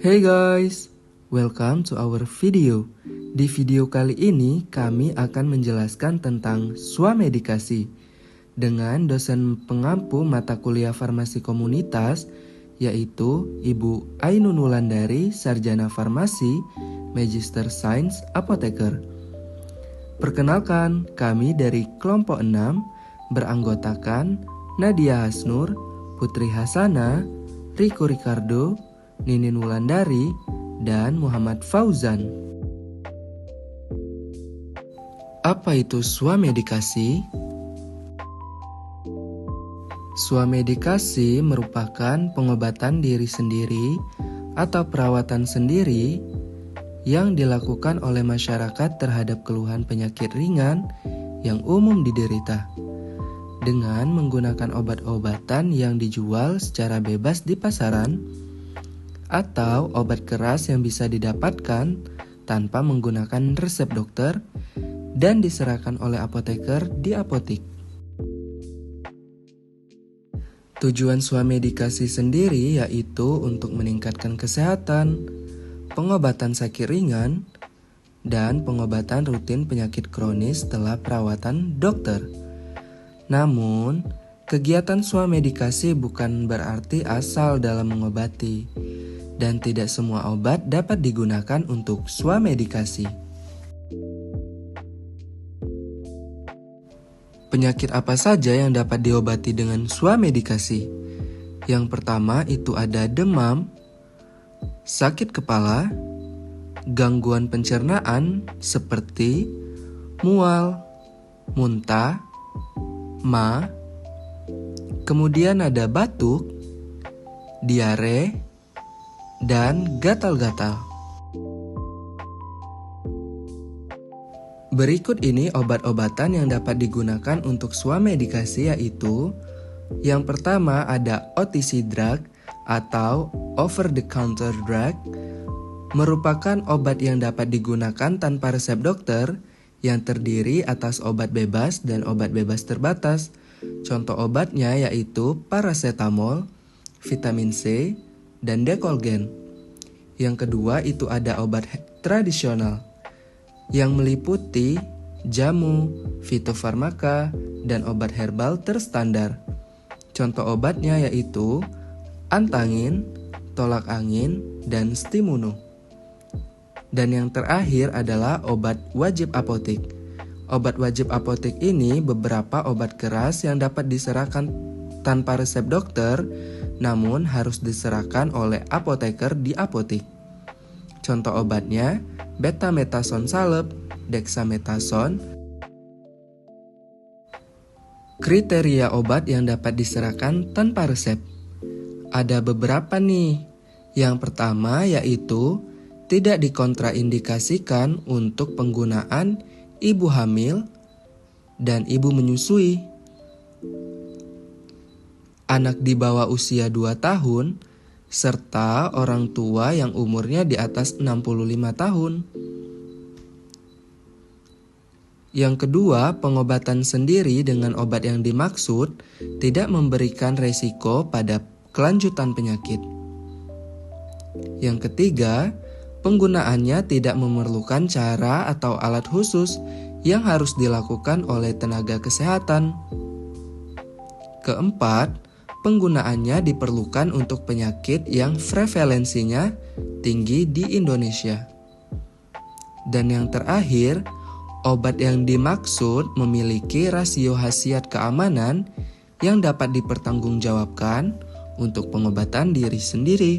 Hey guys, welcome to our video. Di video kali ini kami akan menjelaskan tentang swamedikasi dengan dosen pengampu mata kuliah farmasi komunitas yaitu Ibu Ainun Wulandari, Sarjana Farmasi, Magister Sains Apoteker. Perkenalkan, kami dari kelompok 6 beranggotakan Nadia Hasnur, Putri Hasana, Riko Ricardo, Ninin Wulandari, dan Muhammad Fauzan. Apa itu swamedikasi? Swamedikasi merupakan pengobatan diri sendiri atau perawatan sendiri yang dilakukan oleh masyarakat terhadap keluhan penyakit ringan yang umum diderita dengan menggunakan obat-obatan yang dijual secara bebas di pasaran atau obat keras yang bisa didapatkan tanpa menggunakan resep dokter dan diserahkan oleh apoteker di apotik. Tujuan swamedikasi sendiri yaitu untuk meningkatkan kesehatan, pengobatan sakit ringan, dan pengobatan rutin penyakit kronis setelah perawatan dokter. Namun, kegiatan swamedikasi bukan berarti asal dalam mengobati, dan tidak semua obat dapat digunakan untuk swamedikasi. Penyakit apa saja yang dapat diobati dengan swamedikasi? Yang pertama itu ada demam, sakit kepala, gangguan pencernaan seperti mual, muntah, ma, kemudian ada batuk, diare, dan gatal-gatal. Berikut ini obat-obatan yang dapat digunakan untuk swamedikasi yaitu yang pertama ada OTC drug atau over the counter drug, merupakan obat yang dapat digunakan tanpa resep dokter yang terdiri atas obat bebas dan obat bebas terbatas. Contoh obatnya yaitu paracetamol, vitamin C, dan dekolgen. Yang kedua itu ada obat tradisional yang meliputi jamu, fitofarmaka, dan obat herbal terstandar. Contoh obatnya yaitu antangin, tolak angin, dan stimuno. Dan yang terakhir adalah obat wajib apotik. Obat wajib apotik ini beberapa obat keras yang dapat diserahkan tanpa resep dokter, namun harus diserahkan oleh apoteker di apotik. Contoh obatnya betamethasone salep, dexamethasone. Kriteria obat yang dapat diserahkan tanpa resep ada beberapa nih. Yang pertama yaitu tidak dikontraindikasikan untuk penggunaan ibu hamil dan ibu menyusui, anak di bawah usia 2 tahun, serta orang tua yang umurnya di atas 65 tahun. Yang kedua, pengobatan sendiri dengan obat yang dimaksud tidak memberikan resiko pada kelanjutan penyakit. Yang ketiga, penggunaannya tidak memerlukan cara atau alat khusus yang harus dilakukan oleh tenaga kesehatan. Keempat, penggunaannya diperlukan untuk penyakit yang prevalensinya tinggi di Indonesia. Dan yang terakhir, obat yang dimaksud memiliki rasio khasiat keamanan yang dapat dipertanggungjawabkan untuk pengobatan diri sendiri.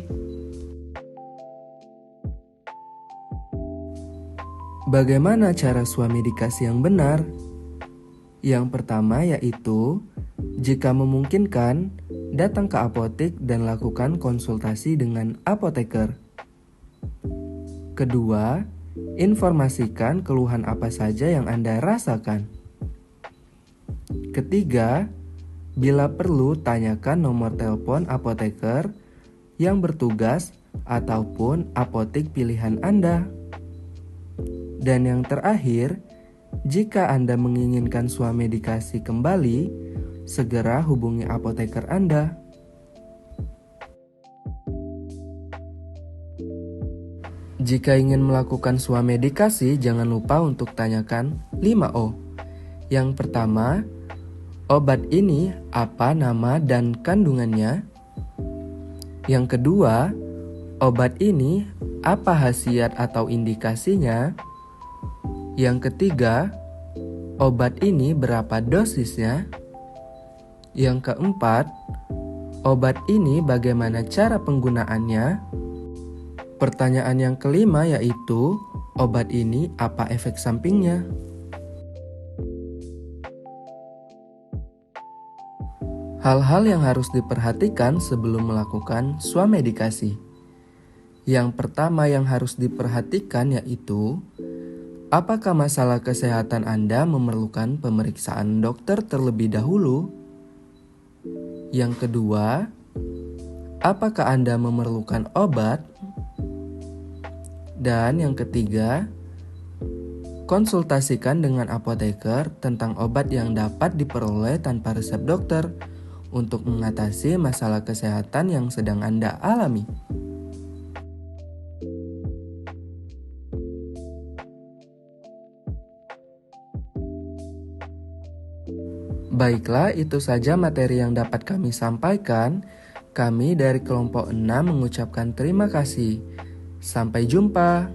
Bagaimana cara swamedikasi yang benar? Yang pertama yaitu jika memungkinkan, datang ke apotik dan lakukan konsultasi dengan apoteker. Kedua, informasikan keluhan apa saja yang Anda rasakan. Ketiga, bila perlu tanyakan nomor telepon apoteker yang bertugas ataupun apotik pilihan Anda. Dan yang terakhir, jika Anda menginginkan swamedikasi kembali, segera hubungi apoteker Anda. Jika ingin melakukan swamedikasi, jangan lupa untuk tanyakan 5O. Yang pertama, obat ini apa nama dan kandungannya? Yang kedua, obat ini apa khasiat atau indikasinya? Yang ketiga, obat ini berapa dosisnya? Yang keempat, obat ini bagaimana cara penggunaannya? Pertanyaan yang kelima yaitu, obat ini apa efek sampingnya? Hal-hal yang harus diperhatikan sebelum melakukan swamedikasi. Yang pertama yang harus diperhatikan yaitu, apakah masalah kesehatan Anda memerlukan pemeriksaan dokter terlebih dahulu? Yang kedua, apakah Anda memerlukan obat? Dan yang ketiga, konsultasikan dengan apoteker tentang obat yang dapat diperoleh tanpa resep dokter untuk mengatasi masalah kesehatan yang sedang Anda alami. Baiklah, itu saja materi yang dapat kami sampaikan. Kami dari kelompok 6 mengucapkan terima kasih. Sampai jumpa.